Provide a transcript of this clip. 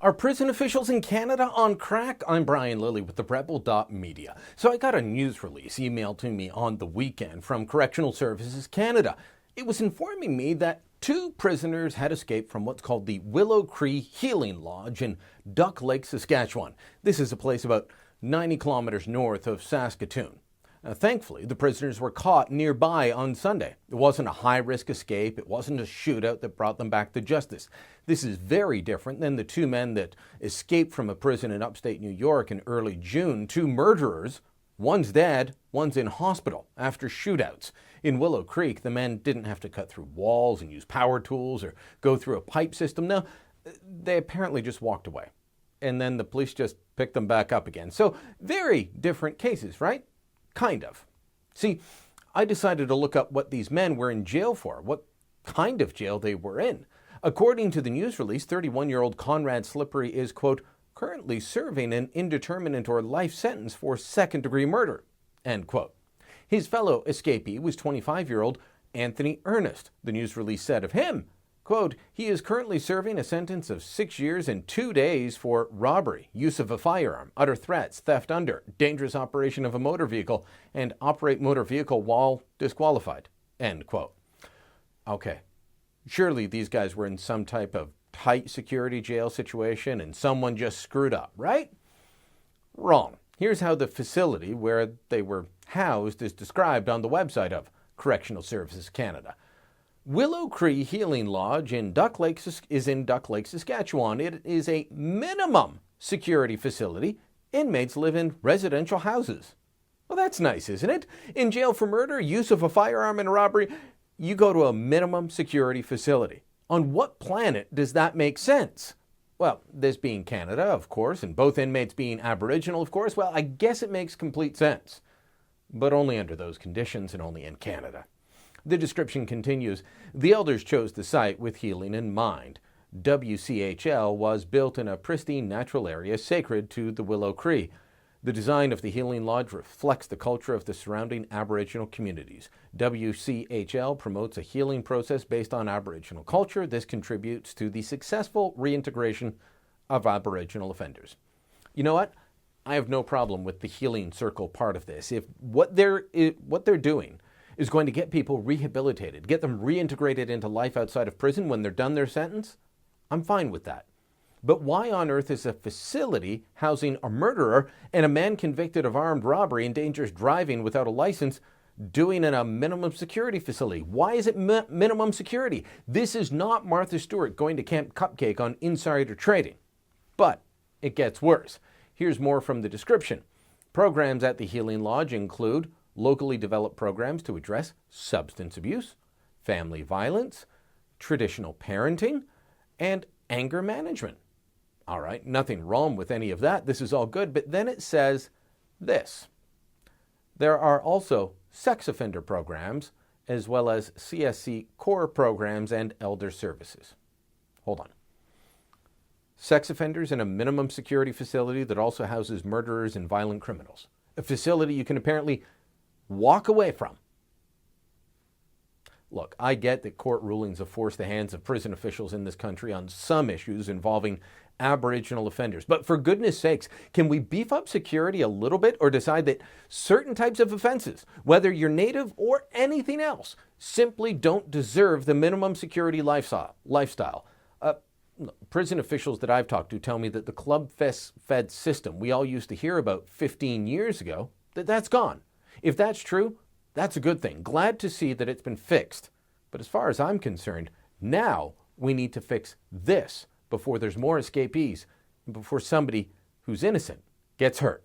Are prison officials in Canada on crack? I'm Brian Lilley with TheRebel.media. So I got a news release emailed to me on the weekend from Correctional Services Canada. It was informing me that 2 prisoners had escaped from what's called the Cree Healing Lodge in Duck Lake, Saskatchewan. This is a place about 90 kilometers north of Saskatoon. Thankfully, the prisoners were caught nearby on Sunday. It wasn't a high-risk escape. It wasn't a shootout that brought them back to justice. This is very different than the 2 men that escaped from a prison in upstate New York in early June. 2 murderers. One's dead, one's in hospital after shootouts. In Willow Creek, the men didn't have to cut through walls and use power tools or go through a pipe system. No, they apparently just walked away. And then the police just picked them back up again. So very different cases, right? Kind of. See, I decided to look up what these men were in jail for, what kind of jail they were in. According to the news release, 31-year-old Conrad Slippery is, quote, currently serving an indeterminate or life sentence for second-degree murder, end quote. His fellow escapee was 25-year-old Anthony Ernest. The news release said of him, quote, he is currently serving a sentence of 6 years and 2 days for robbery, use of a firearm, utter threats, theft under, dangerous operation of a motor vehicle, and operate motor vehicle while disqualified, end quote. Okay, surely these guys were in some type of tight security jail situation and someone just screwed up, right? Wrong. Here's how the facility where they were housed is described on the website of Correctional Services Canada. Willow Cree Healing Lodge in Duck Lake is in Duck Lake, Saskatchewan. It is a minimum security facility. Inmates live in residential houses. Well, that's nice, isn't it? In jail for murder, use of a firearm and robbery, you go to a minimum security facility. On what planet does that make sense? Well, this being Canada, of course, and both inmates being Aboriginal, of course, well, I guess it makes complete sense. But only under those conditions and only in Canada. The description continues, the elders chose the site with healing in mind. WCHL was built in a pristine natural area sacred to the Willow Cree. The design of the Healing Lodge reflects the culture of the surrounding Aboriginal communities. WCHL promotes a healing process based on Aboriginal culture. This contributes to the successful reintegration of Aboriginal offenders. You know what? I have no problem with the healing circle part of this. If what they're doing is going to get people rehabilitated, get them reintegrated into life outside of prison when they're done their sentence, I'm fine with that. But why on earth is a facility housing a murderer and a man convicted of armed robbery and dangerous driving without a license doing in a minimum security facility? Why is it minimum security? This is not Martha Stewart going to Camp Cupcake on insider trading. But it gets worse. Here's more from the description. Programs at the Healing Lodge include locally developed programs to address substance abuse, family violence, traditional parenting, and anger management. All right, nothing wrong with any of that. This is all good. But then it says this. There are also sex offender programs, as well as CSC core programs and elder services. Hold on. Sex offenders in a minimum security facility that also houses murderers and violent criminals. A facility you can apparently walk away from. Look, I get that court rulings have forced the hands of prison officials in this country on some issues involving Aboriginal offenders. But for goodness sakes, can we beef up security a little bit or decide that certain types of offenses, whether you're Native or anything else, simply don't deserve the minimum security lifestyle? Prison officials that I've talked to tell me that the club-fed system we all used to hear about 15 years ago, that's gone. If that's true, that's a good thing. Glad to see that it's been fixed. But as far as I'm concerned, now we need to fix this before there's more escapees and before somebody who's innocent gets hurt.